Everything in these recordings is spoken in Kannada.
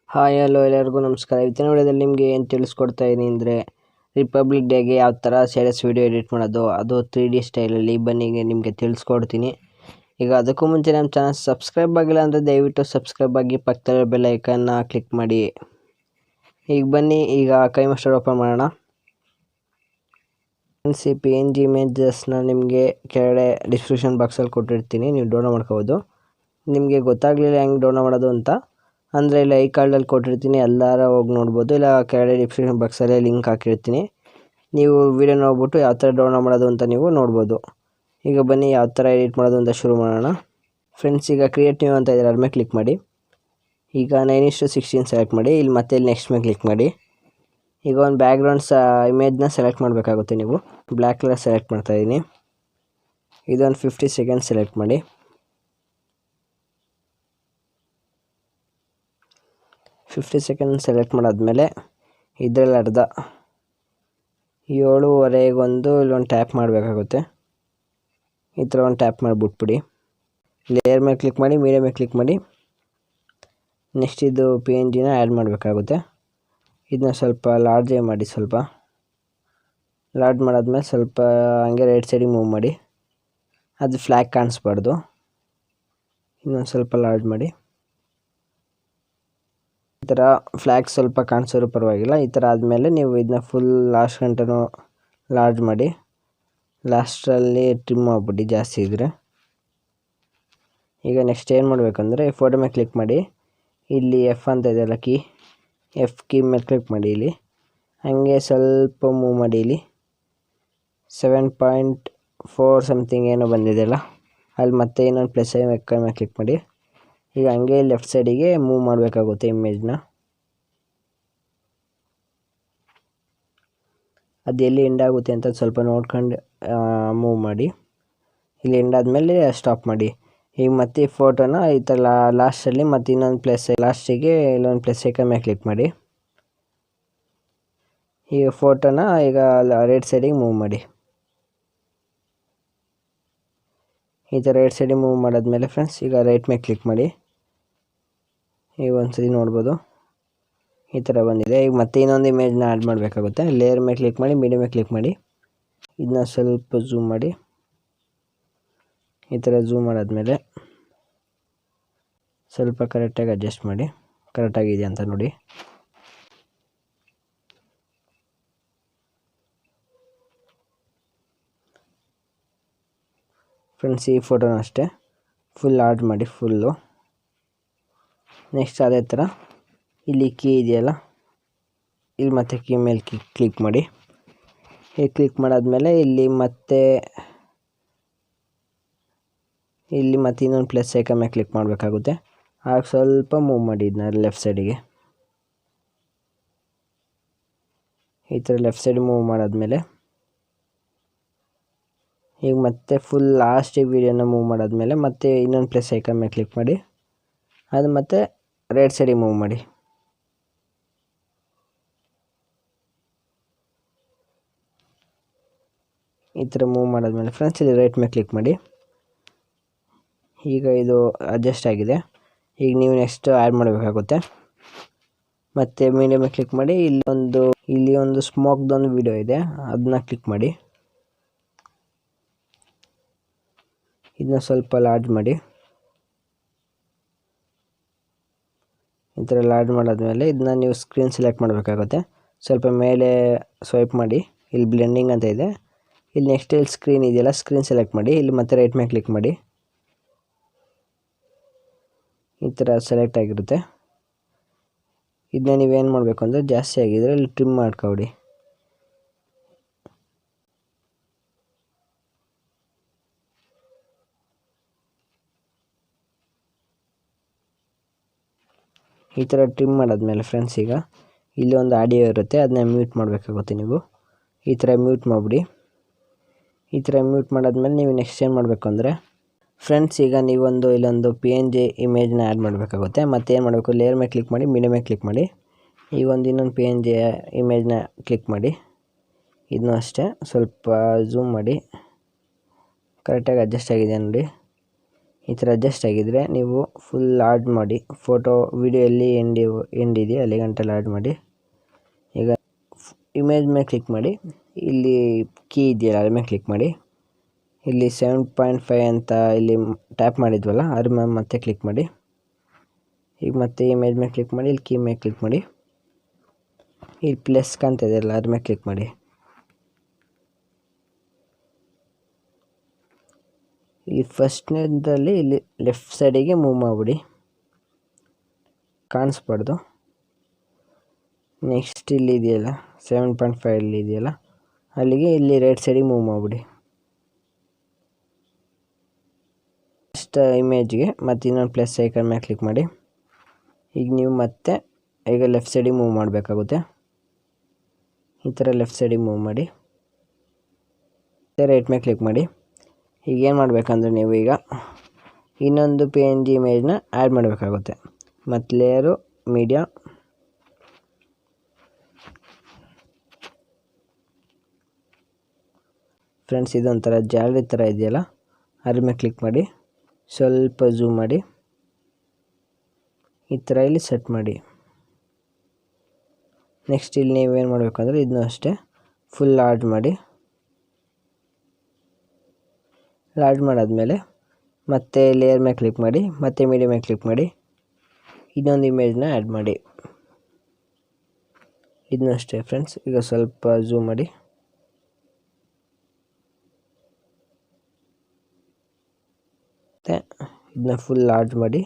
ಹಾಯ್ ಹಲೋ ಎಲ್ಲರಿಗೂ ನಮಸ್ಕಾರ. ಇವತ್ತಿನ ವಿಡಿಯೋದಲ್ಲಿ ನಿಮಗೆ ಏನು ತಿಳಿಸ್ಕೊಡ್ತಾ ಇದ್ದೀನಿ ಅಂದರೆ ರಿಪಬ್ಲಿಕ್ ಡೇಗೆ ಯಾವ ಥರ ಸ್ಟೇಟಸ್ ವೀಡಿಯೋ ಎಡಿಟ್ ಮಾಡೋದು, ಅದು 3D ಸ್ಟೈಲಲ್ಲಿ ಬನ್ನಿಗೆ ನಿಮಗೆ ತಿಳಿಸ್ಕೊಡ್ತೀನಿ. ಈಗ ಅದಕ್ಕೂ ಮುಂಚೆ ನಮ್ಮ ಚಾನಲ್ ಸಬ್ಸ್ಕ್ರೈಬ್ ಆಗಿಲ್ಲ ಅಂದರೆ ದಯವಿಟ್ಟು ಸಬ್ಸ್ಕ್ರೈಬ್ ಆಗಿ, ಪಕ್ಕದ ಬೆಲ್ ಐಕನ್ನ ಕ್ಲಿಕ್ ಮಾಡಿ. ಈಗ ಬನ್ನಿ, ಈಗ ಕೈಮಾಸ್ಟರ್ ಓಪನ್ ಮಾಡೋಣ. ಈ PNG ಇಮೇಜಸ್ನ ನಿಮಗೆ ಕೆಳಗಡೆ ಡಿಸ್ಕ್ರಿಪ್ಷನ್ ಬಾಕ್ಸಲ್ಲಿ ಕೊಟ್ಟಿರ್ತೀನಿ, ನೀವು ಡೌನ್ಲೋಡ್ ಮಾಡ್ಕೋಬೋದು. ನಿಮಗೆ ಗೊತ್ತಾಗಲಿಲ್ಲ ಹೆಂಗೆ ಡೌನ್ಲೋಡ್ ಮಾಡೋದು ಅಂತ ಅಂದರೆ ಇಲ್ಲ ಈ ಕಾರ್ಡಲ್ಲಿ ಕೊಟ್ಟಿರ್ತೀನಿ, ಎಲ್ಲರ ಹೋಗಿ ನೋಡ್ಬೋದು. ಇಲ್ಲ ಕೆಳಗಡೆ ಡಿಸ್ಕ್ರಿಪ್ಷನ್ ಬಾಕ್ಸಲ್ಲೇ ಲಿಂಕ್ ಹಾಕಿರ್ತೀನಿ, ನೀವು ವಿಡಿಯೋ ನೋಡ್ಬಿಟ್ಟು ಯಾವ ಥರ ಡೌನ್ಲೋಡ್ ಮಾಡೋದು ಅಂತ ನೀವು ನೋಡ್ಬೋದು. ಈಗ ಬನ್ನಿ ಯಾವ ಥರ ಎಡಿಟ್ ಮಾಡೋದು ಅಂತ ಶುರು ಮಾಡೋಣ. ಫ್ರೆಂಡ್ಸ್, ಈಗ ಕ್ರಿಯೇಟ್ ನ್ಯೂ ಅಂತ ಇದ್ದಾರೆ, ಅದ್ರ ಮೇಲೆ ಕ್ಲಿಕ್ ಮಾಡಿ. ಈಗ 9:16 ಸೆಲೆಕ್ಟ್ ಮಾಡಿ. ಇಲ್ಲಿ ಮತ್ತೆ ಇಲ್ಲಿ ನೆಕ್ಸ್ಟ್ ಮೇಲೆ ಕ್ಲಿಕ್ ಮಾಡಿ. ಈಗ ಒಂದು ಬ್ಯಾಕ್ಗ್ರೌಂಡ್ಸ್ ಇಮೇಜ್ನ ಸೆಲೆಕ್ಟ್ ಮಾಡಬೇಕಾಗುತ್ತೆ. ನೀವು ಬ್ಲ್ಯಾಕ್ ಕಲರ್ ಸೆಲೆಕ್ಟ್ ಮಾಡ್ತಾಯಿದ್ದೀನಿ. ಇದೊಂದು 50 ಸೆಕೆಂಡ್ಸ್ ಸೆಲೆಕ್ಟ್ ಮಾಡಿ. 50 ಸೆಕೆಂಡ್ ಸೆಲೆಕ್ಟ್ ಮಾಡಾದ್ಮೇಲೆ ಇದರಲ್ಲಿ ಅರ್ಧ 7:15 ಇಲ್ಲೊಂದು ಟ್ಯಾಪ್ ಮಾಡಬೇಕಾಗುತ್ತೆ. ಈ ಥರ ಒಂದು ಟ್ಯಾಪ್ ಮಾಡಿಬಿಟ್ಬಿಡಿ. ಲೇಯರ್ ಮೇಲೆ ಕ್ಲಿಕ್ ಮಾಡಿ, ಮೀಡಿಯಾ ಮೇಲೆ ಕ್ಲಿಕ್ ಮಾಡಿ. ನೆಕ್ಸ್ಟ್ ಇದು PNGನ ಆ್ಯಡ್ ಮಾಡಬೇಕಾಗುತ್ತೆ. ಇದನ್ನ ಸ್ವಲ್ಪ ಲಾರ್ಜೇ ಮಾಡಿ, ಸ್ವಲ್ಪ ಲಾರ್ಜ್ ಮಾಡಾದ್ಮೇಲೆ ಸ್ವಲ್ಪ ಹಂಗೆ ರೈಟ್ ಸೈಡಿಗೆ ಮೂವ್ ಮಾಡಿ. ಅದು ಫ್ಲ್ಯಾಗ್ ಕಾಣಿಸ್ಬಾರ್ದು. ಇನ್ನೊಂದು ಸ್ವಲ್ಪ ಲಾರ್ಜ್ ಮಾಡಿ. ಈ ಥರ ಫ್ಲ್ಯಾಗ್ ಸ್ವಲ್ಪ ಕಾಣಿಸೋರು ಪರವಾಗಿಲ್ಲ. ಈ ಥರ ಆದಮೇಲೆ ನೀವು ಇದನ್ನ ಫುಲ್ ಲಾಸ್ಟ್ ಗಂಟನೂ ಲಾರ್ಜ್ ಮಾಡಿ, ಲಾಸ್ಟಲ್ಲಿ ಟ್ರಿಮ್ ಮಾಡಿಬಿಡಿ ಜಾಸ್ತಿ ಇದ್ದರೆ. ಈಗ ನೆಕ್ಸ್ಟ್ ಏನು ಮಾಡಬೇಕಂದ್ರೆ ಫೋಟೋ ಮೇಲೆ ಕ್ಲಿಕ್ ಮಾಡಿ. ಇಲ್ಲಿ F ಅಂತ ಇದೆಯಲ್ಲ F ಕೀ ಮೇಲೆ ಕ್ಲಿಕ್ ಮಾಡಿ. ಇಲ್ಲಿ ಹಾಗೆ ಸ್ವಲ್ಪ ಮೂವ್ ಮಾಡಿ. ಇಲ್ಲಿ 7.4 ಸಮಥಿಂಗ್ ಏನೋ ಬಂದಿದೆಯಲ್ಲ, ಅಲ್ಲಿ ಮತ್ತೆ ಇನ್ನೊಂದು ಪ್ಲಸ್ ಮೇಲೆ ಕ್ಲಿಕ್ ಮಾಡಿ. ಈಗ ಹಂಗೆ ಲೆಫ್ಟ್ ಸೈಡಿಗೆ ಮೂವ್ ಮಾಡಬೇಕಾಗುತ್ತೆ ಇಮೇಜ್ನ. ಅದು ಎಲ್ಲಿ ಎಂಡ್ ಆಗುತ್ತೆ ಅಂತ ಸ್ವಲ್ಪ ನೋಡ್ಕೊಂಡು ಮೂವ್ ಮಾಡಿ. ಇಲ್ಲಿ ಎಂಡ್ ಆದಮೇಲೆ ಸ್ಟಾಪ್ ಮಾಡಿ. ಈಗ ಮತ್ತೆ ಈ ಫೋಟೋನ ಈ ಥರ ಲಾಸ್ಟಲ್ಲಿ ಮತ್ತೆ ಇನ್ನೊಂದು ಲಾಸ್ಟಿಗೆ ಇಲ್ಲೊಂದು ಪ್ಲಸ್ ಐಕನ್ ಮೇಲೆ ಕ್ಲಿಕ್ ಮಾಡಿ. ಈಗ ಫೋಟೋನ ಈಗ ರೈಟ್ ಸೈಡಿಗೆ ಮೂವ್ ಮಾಡಿ. ಈ ಥರ ರೈಟ್ ಸೈಡಿಗೆ ಮೂವ್ ಮಾಡಾದ್ಮೇಲೆ ಫ್ರೆಂಡ್ಸ್, ಈಗ ರೈಟ್ ಮೇಲೆ ಕ್ಲಿಕ್ ಮಾಡಿ. ಈಗ ಒಂದ್ಸತಿ ನೋಡ್ಬೋದು ಈ ಥರ ಬಂದಿದೆ. ಈಗ ಮತ್ತೆ ಇನ್ನೊಂದು ಇಮೇಜ್ನ ಆ್ಯಡ್ ಮಾಡಬೇಕಾಗುತ್ತೆ. ಲೇಯರ್ ಮೇಲೆ ಕ್ಲಿಕ್ ಮಾಡಿ, ಮೀಡಿಯಾ ಮೇಲೆ ಕ್ಲಿಕ್ ಮಾಡಿ. ಇದನ್ನ ಸ್ವಲ್ಪ ಝೂಮ್ ಮಾಡಿ. ಈ ಥರ ಝೂಮ್ ಮಾಡಾದ್ಮೇಲೆ ಸ್ವಲ್ಪ ಕರೆಕ್ಟಾಗಿ ಅಡ್ಜಸ್ಟ್ ಮಾಡಿ, ಕರೆಕ್ಟಾಗಿದೆ ಅಂತ ನೋಡಿ. ಫ್ರೆಂಡ್ಸ್, ಈ ಫೋಟೋನ ಅಷ್ಟೇ ಫುಲ್ ಆಡ್ ಮಾಡಿ, ಫುಲ್ಲು. ನೆಕ್ಸ್ಟ್ ಅದೇ ಥರ ಇಲ್ಲಿ ಕೀ ಇದೆಯಲ್ಲ, ಇಲ್ಲಿ ಮತ್ತೆ ಕೀ ಮೇಲೆ ಕ್ಲಿಕ್ ಮಾಡಿ. ಇಲ್ಲಿ ಕ್ಲಿಕ್ ಮಾಡಾದ್ಮೇಲೆ ಇಲ್ಲಿ ಮತ್ತೆ ಇನ್ನೊಂದು ಪ್ಲಸ್ ಐಕನ್ ಮೇಲೆ ಕ್ಲಿಕ್ ಮಾಡಬೇಕಾಗುತ್ತೆ. ಆಗ ಸ್ವಲ್ಪ ಮೂವ್ ಮಾಡಿ ಇದನ್ನ ಲೆಫ್ಟ್ ಸೈಡಿಗೆ. ಈ ಥರ ಲೆಫ್ಟ್ ಸೈಡ್ ಮೂವ್ ಮಾಡಾದ್ಮೇಲೆ ಈಗ ಮತ್ತೆ ಫುಲ್ ಲಾಸ್ಟಿಗೆ ವೀಡಿಯೋನ ಮೂವ್ ಮಾಡಾದ್ಮೇಲೆ ಮತ್ತೆ ಇನ್ನೊಂದು ಪ್ಲಸ್ ಐಕನ್ ಮೇಲೆ ಕ್ಲಿಕ್ ಮಾಡಿ. ಅದು ಮತ್ತೆ ರೈಟ್ ಸೈಡಿಗೆ ಮೂವ್ ಮಾಡಿ. ಈ ಥರ ಮೂವ್ ಮಾಡಾದ್ಮೇಲೆ ಫ್ರೆಂಡ್ಸ್, ಇಲ್ಲಿ ರೈಟ್ ಮೇಲೆ ಕ್ಲಿಕ್ ಮಾಡಿ. ಈಗ ಇದು ಅಡ್ಜಸ್ಟ್ ಆಗಿದೆ. ಈಗ ನೀವು ನೆಕ್ಸ್ಟ್ ಆ್ಯಡ್ ಮಾಡಬೇಕಾಗುತ್ತೆ. ಮತ್ತು ಮೀಡಿಯಾ ಮೇಲೆ ಕ್ಲಿಕ್ ಮಾಡಿ. ಇಲ್ಲಿ ಒಂದು ಸ್ಮೋಕ್ದೊಂದು ವಿಡಿಯೋ ಇದೆ, ಅದನ್ನ ಕ್ಲಿಕ್ ಮಾಡಿ. ಇದನ್ನ ಸ್ವಲ್ಪ ಲಾರ್ಜ್ ಮಾಡಿ. ಈ ಥರ ಲಾರ್ಜ್ ಮಾಡಾದ್ಮೇಲೆ ಇದನ್ನ ನೀವು ಸ್ಕ್ರೀನ್ ಸೆಲೆಕ್ಟ್ ಮಾಡಬೇಕಾಗುತ್ತೆ. ಸ್ವಲ್ಪ ಮೇಲೆ ಸ್ವೈಪ್ ಮಾಡಿ. ಇಲ್ಲಿ ಬ್ಲೆಂಡಿಂಗ್ ಅಂತ ಇದೆ. ಇಲ್ಲಿ ನೆಕ್ಸ್ಟ್ ಇಲ್ಲಿ ಸ್ಕ್ರೀನ್ ಇದೆಯಲ್ಲ, ಸ್ಕ್ರೀನ್ ಸೆಲೆಕ್ಟ್ ಮಾಡಿ. ಇಲ್ಲಿ ಮತ್ತೆ ರೈಟ್ ಮೇಲೆ ಕ್ಲಿಕ್ ಮಾಡಿ. ಈ ಥರ ಸೆಲೆಕ್ಟ್ ಆಗಿರುತ್ತೆ. ಇದನ್ನ ನೀವೇನು ಮಾಡಬೇಕು ಅಂದರೆ ಜಾಸ್ತಿ ಆಗಿದ್ರೆ ಇಲ್ಲಿ ಟ್ರಿಮ್ ಮಾಡ್ಕೊಬಿಡಿ. ಈ ಥರ ಟ್ರಿಮ್ ಮಾಡಾದ್ಮೇಲೆ ಫ್ರೆಂಡ್ಸ್, ಈಗ ಇಲ್ಲಿ ಒಂದು ಆಡಿಯೋ ಇರುತ್ತೆ, ಅದನ್ನ ಮ್ಯೂಟ್ ಮಾಡಬೇಕಾಗುತ್ತೆ. ನೀವು ಈ ಥರ ಮ್ಯೂಟ್ ಮಾಡಿಬಿಡಿ. ಈ ಥರ ಮ್ಯೂಟ್ ಮಾಡಾದ್ಮೇಲೆ ನೀವು ನೆಕ್ಸ್ಟ್ ಏನು ಮಾಡಬೇಕು ಅಂದರೆ ಫ್ರೆಂಡ್ಸ್, ಈಗ ನೀವೊಂದು ಇಲ್ಲೊಂದು PNG ಇಮೇಜ್ನ ಆ್ಯಡ್ ಮಾಡಬೇಕಾಗುತ್ತೆ. ಮತ್ತು ಏನು ಮಾಡಬೇಕು, ಲೇಯರ್ ಮೇಲೆ ಕ್ಲಿಕ್ ಮಾಡಿ, ಮೀಡಿಯಾ ಮೇಲೆ ಕ್ಲಿಕ್ ಮಾಡಿ. ಈಗ ಇನ್ನೊಂದು PNG ಇಮೇಜ್ನ ಕ್ಲಿಕ್ ಮಾಡಿ. ಇದನ್ನು ಅಷ್ಟೇ ಸ್ವಲ್ಪ ಝೂಮ್ ಮಾಡಿ, ಕರೆಕ್ಟಾಗಿ ಅಡ್ಜಸ್ಟ್ ಆಗಿದೆ ನೋಡಿ. ಈ ಥರ ಅಡ್ಜಸ್ಟ್ ಆಗಿದ್ದರೆ ನೀವು ಫುಲ್ ಲಾರ್ಜ್ ಮಾಡಿ, ಫೋಟೋ ವಿಡಿಯೋ ಎಲ್ಲಿ ಎಂಡ್ ಇದೆಯೋ ಅಲ್ಲಿ ಗಂಟೆ ಲಾರ್ಜ್ ಮಾಡಿ. ಈಗ ಇಮೇಜ್ ಮೇಲೆ ಕ್ಲಿಕ್ ಮಾಡಿ, ಇಲ್ಲಿ ಕೀ ಇದೆಯಲ್ಲ ಅದ್ರ ಮೇಲೆ ಕ್ಲಿಕ್ ಮಾಡಿ. ಇಲ್ಲಿ 7.5 ಅಂತ ಇಲ್ಲಿ ಟ್ಯಾಪ್ ಮಾಡಿದ್ವಲ್ಲ ಅದ್ರ ಮೇಲೆ ಮತ್ತೆ ಕ್ಲಿಕ್ ಮಾಡಿ. ಈಗ ಮತ್ತೆ ಇಮೇಜ್ ಮೇಲೆ ಕ್ಲಿಕ್ ಮಾಡಿ, ಇಲ್ಲಿ ಕೀ ಮೇಲೆ ಕ್ಲಿಕ್ ಮಾಡಿ. ಇಲ್ಲಿ ಪ್ಲಸ್ ಕಾಣ್ತಾ ಇದೆಯಲ್ಲ ಅದ್ರ ಮೇಲೆ ಕ್ಲಿಕ್ ಮಾಡಿ. ಈ ಫಸ್ಟ್ನೇದಲ್ಲಿ ಇಲ್ಲಿ ಲೆಫ್ಟ್ ಸೈಡಿಗೆ ಮೂವ್ ಮಾಡಿಬಿಡಿ, ಕಾಣಿಸ್ಬಾರ್ದು. ನೆಕ್ಸ್ಟ್ ಇಲ್ಲಿ ಇದೆಯಲ್ಲ 7.5 ಇಲ್ಲಿ ಇದೆಯಲ್ಲ ಅಲ್ಲಿಗೆ ಇಲ್ಲಿ ರೈಟ್ ಸೈಡಿಗೆ ಮೂವ್ ಮಾಡಿಬಿಡಿ. ಫಸ್ಟ್ ಇಮೇಜ್ಗೆ ಮತ್ತು ಇನ್ನೊಂದು ಪ್ಲಸ್ ಐಕನ್ ಮೇಲೆ ಕ್ಲಿಕ್ ಮಾಡಿ. ಈಗ ನೀವು ಮತ್ತೆ ಈಗ ಲೆಫ್ಟ್ ಸೈಡಿಗೆ ಮೂವ್ ಮಾಡಬೇಕಾಗುತ್ತೆ. ಈ ಥರ ಲೆಫ್ಟ್ ಸೈಡಿಗೆ ಮೂವ್ ಮಾಡಿ, ರೈಟ್ ಮೇಲೆ ಕ್ಲಿಕ್ ಮಾಡಿ. ಈಗ ಏನು ಮಾಡಬೇಕಂದ್ರೆ ನೀವು ಈಗ ಇನ್ನೊಂದು PNG ಇಮೇಜ್ನ ಆ್ಯಡ್ ಮಾಡಬೇಕಾಗುತ್ತೆ. ಮತ್ತು ಲೇಯರು ಮೀಡಿಯಾ, ಫ್ರೆಂಡ್ಸ್ ಇದೊಂಥರ ಜಾಲರಿ ಥರ ಇದೆಯಲ್ಲ ಅದ್ರ ಮೇಲೆ ಕ್ಲಿಕ್ ಮಾಡಿ, ಸ್ವಲ್ಪ ಝೂಮ್ ಮಾಡಿ, ಈ ಥರ ಇಲ್ಲಿ ಸೆಟ್ ಮಾಡಿ. ನೆಕ್ಸ್ಟ್ ಇಲ್ಲಿ ನೀವೇನು ಮಾಡಬೇಕಂದ್ರೆ ಇದನ್ನೂ ಅಷ್ಟೇ ಫುಲ್ ಲಾರ್ಜ್ ಮಾಡಿ. ಲಾರ್ಜ್ ಮಾಡಾದಮೇಲೆ ಮತ್ತೆ ಲೇಯರ್ ಮೇಲೆ ಕ್ಲಿಕ್ ಮಾಡಿ, ಮತ್ತೆ ಮೀಡಿಯಾ ಮೇಲೆ ಕ್ಲಿಕ್ ಮಾಡಿ, ಇನ್ನೊಂದು ಇಮೇಜ್ನ ಆ್ಯಡ್ ಮಾಡಿ. ಇದನ್ನೂ ಅಷ್ಟೇ ಫ್ರೆಂಡ್ಸ್, ಈಗ ಸ್ವಲ್ಪ ಝೂಮ್ ಮಾಡಿ, ಮತ್ತು ಇದನ್ನ ಫುಲ್ ಲಾರ್ಜ್ ಮಾಡಿ.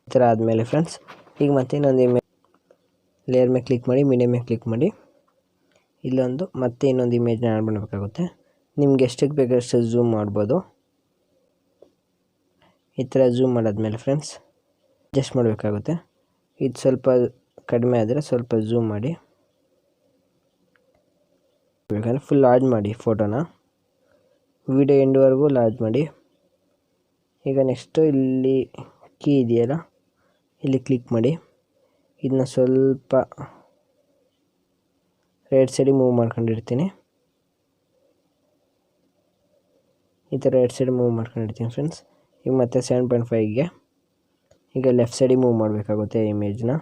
ಈ ಥರ ಆದಮೇಲೆ ಫ್ರೆಂಡ್ಸ್ ಈಗ ಮತ್ತೆ ಇನ್ನೊಂದು ಇಮೇಜ್ ಲೇಯರ್ ಮೇಲೆ ಕ್ಲಿಕ್ ಮಾಡಿ, ಮೀಡಿಯಾ ಮೇಲೆ ಕ್ಲಿಕ್ ಮಾಡಿ, ಇಲ್ಲೊಂದು ಮತ್ತೆ ಇನ್ನೊಂದು ಇಮೇಜ್ನ ಆ್ಯಡ್ ಮಾಡಬೇಕಾಗುತ್ತೆ. ನಿಮ್ಗೆ ಎಷ್ಟಕ್ಕೆ ಬೇಕಷ್ಟು ಝೂಮ್ ಮಾಡ್ಬೋದು. ಈ ಥರ ಝೂಮ್ ಮಾಡಾದ್ಮೇಲೆ ಫ್ರೆಂಡ್ಸ್ ಅಡ್ಜಸ್ಟ್ ಮಾಡಬೇಕಾಗುತ್ತೆ. ಇದು ಸ್ವಲ್ಪ ಕಡಿಮೆ ಆದರೆ ಸ್ವಲ್ಪ ಝೂಮ್ ಮಾಡಿ, ಬೇಕಂದರೆ ಫುಲ್ ಲಾರ್ಜ್ ಮಾಡಿ ಫೋಟೋನ, ವಿಡಿಯೋ ಎಂಡ್ವರೆಗೂ ಲಾರ್ಜ್ ಮಾಡಿ. ಈಗ ನೆಕ್ಸ್ಟು ಇಲ್ಲಿ ಕೀ ಇದೆಯಲ್ಲ ಇಲ್ಲಿ ಕ್ಲಿಕ್ ಮಾಡಿ, ಇದನ್ನ ಸ್ವಲ್ಪ ರೈಟ್ ಸೈಡಿಗೆ ಮೂವ್ ಮಾಡ್ಕೊಂಡಿರ್ತೀನಿ. ಈ ಥರ ರೈಟ್ ಸೈಡ್ ಮೂವ್ ಮಾಡ್ಕೊಂಡಿರ್ತೀನಿ ಫ್ರೆಂಡ್ಸ್. ಈಗ ಮತ್ತೆ 7.5ಗೆ ಈಗ ಲೆಫ್ಟ್ ಸೈಡಿಗೆ ಮೂವ್ ಮಾಡಬೇಕಾಗುತ್ತೆ ಇಮೇಜ್ನ.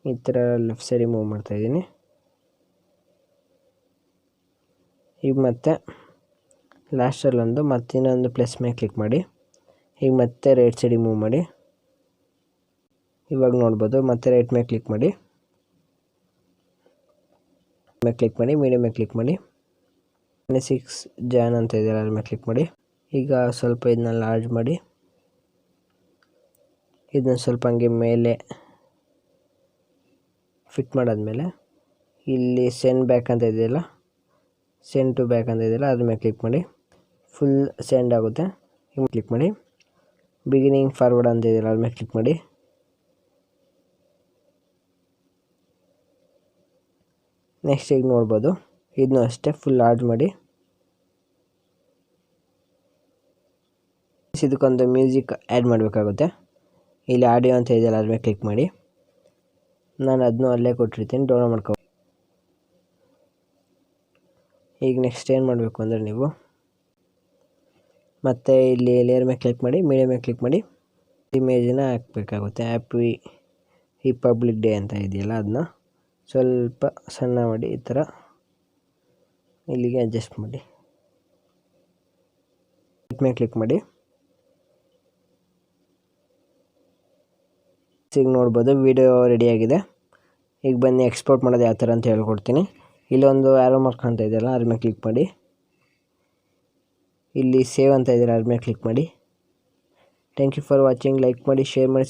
ಈ ಥರ ಲೆಫ್ಟ್ ಸೈಡಿಗೆ ಮೂವ್ ಮಾಡ್ತಾಯಿದ್ದೀನಿ. ಈಗ ಮತ್ತೆ ಲಾಸ್ಟಲ್ಲೊಂದು ಮತ್ತಿನ್ನೊಂದು ಪ್ಲಸ್ ಮೇಲೆ ಕ್ಲಿಕ್ ಮಾಡಿ. ಈಗ ಮತ್ತೆ ರೈಟ್ ಸೈಡಿಗೆ ಮೂವ್ ಮಾಡಿ. ಇವಾಗ ನೋಡ್ಬೋದು, ಮತ್ತೆ ರೈಟ್ ಮೇಲೆ ಕ್ಲಿಕ್ ಮಾಡಿ, ಮೀಡಿಯಾ ಮೇಲೆ ಕ್ಲಿಕ್ ಮಾಡಿ, 26 ಜಾನ್ ಅಂತ ಇದೆಯಲ್ಲ ಅದ್ರ ಮೇಲೆ ಕ್ಲಿಕ್ ಮಾಡಿ. ಈಗ ಸ್ವಲ್ಪ ಇದನ್ನ ಲಾರ್ಜ್ ಮಾಡಿ, ಇದನ್ನ ಸ್ವಲ್ಪ ಹಂಗೆ ಮೇಲೆ ಫಿಟ್ ಮಾಡಾದ್ಮೇಲೆ ಇಲ್ಲಿ ಸೆಂಡ್ ಬ್ಯಾಕ್ ಅಂತ ಇದೆಯಲ್ಲ, ಸೆಂಡ್ ಟು ಬ್ಯಾಕ್ ಅಂತ ಇದೆಯಲ್ಲ ಅದ್ರ ಮೇಲೆ ಕ್ಲಿಕ್ ಮಾಡಿ, ಫುಲ್ ಸೆಂಡ್ ಆಗುತ್ತೆ. ಈಗ ಕ್ಲಿಕ್ ಮಾಡಿ, ಬಿಗಿನಿಂಗ್ ಫಾರ್ವರ್ಡ್ ಅಂತ ಇದೆಯಲ್ಲ ಅದ್ರ ಮೇಲೆ ಕ್ಲಿಕ್ ಮಾಡಿ. ನೆಕ್ಸ್ಟ್ ಈಗ ನೋಡ್ಬೋದು, ಇದನ್ನೂ ಅಷ್ಟೇ ಫುಲ್ ಲಾರ್ಜ್ ಮಾಡಿ. ಇದಕ್ಕೊಂದು ಮ್ಯೂಸಿಕ್ ಆ್ಯಡ್ ಮಾಡಬೇಕಾಗುತ್ತೆ. ಇಲ್ಲಿ ಆಡಿಯೋ ಅಂತ ಇದೆಯಲ್ಲ ಅದ್ರ ಮೇಲೆ ಕ್ಲಿಕ್ ಮಾಡಿ. ನಾನು ಅದನ್ನೂ ಅಲ್ಲೇ ಕೊಟ್ಟಿರ್ತೀನಿ, ಡೌನ್ಲೋಡ್ ಮಾಡ್ಕೊ. ಈಗ ನೆಕ್ಸ್ಟ್ ಏನು ಮಾಡಬೇಕು ಅಂದರೆ ನೀವು ಮತ್ತೆ ಇಲ್ಲಿ ಲೇಯರ್ ಮೇಲೆ ಕ್ಲಿಕ್ ಮಾಡಿ, ಮೀಡಿಯಾ ಮೇಲೆ ಕ್ಲಿಕ್ ಮಾಡಿ, ಇಮೇಜನ್ನ ಹಾಕಬೇಕಾಗುತ್ತೆ. ಹ್ಯಾಪಿ ರಿಪಬ್ಲಿಕ್ ಡೇ ಅಂತ ಇದೆಯಲ್ಲ ಅದನ್ನ ಸ್ವಲ್ಪ ಸಣ್ಣ ಮಾಡಿ, ಈ ಥರ ಇಲ್ಲಿಗೆ ಅಡ್ಜಸ್ಟ್ ಮಾಡಿ. ಮೇಲೆ ಕ್ಲಿಕ್ ಮಾಡಿ. ಈಗ ನೋಡ್ಬೋದು ವಿಡಿಯೋ ರೆಡಿಯಾಗಿದೆ. ಈಗ ಬನ್ನಿ ಎಕ್ಸ್ಪೋರ್ಟ್ ಮಾಡೋದು ಯಾವ ಥರ ಅಂತ ಹೇಳ್ಕೊಡ್ತೀನಿ. ಇಲ್ಲೊಂದು ಆ್ಯರೋ ಮಾರ್ಕ್ ಅಂತ ಇದೆಯಲ್ಲ ಅದ್ರ ಮೇಲೆ ಕ್ಲಿಕ್ ಮಾಡಿ, ಇಲ್ಲಿ ಸೇವ್ ಅಂತ ಇದೆಯಲ್ಲ ಅದ್ರ ಮೇಲೆ ಕ್ಲಿಕ್ ಮಾಡಿ. Thank you for watching. Like ಮಾಡಿ, ಶೇರ್ ಮಾಡಿ.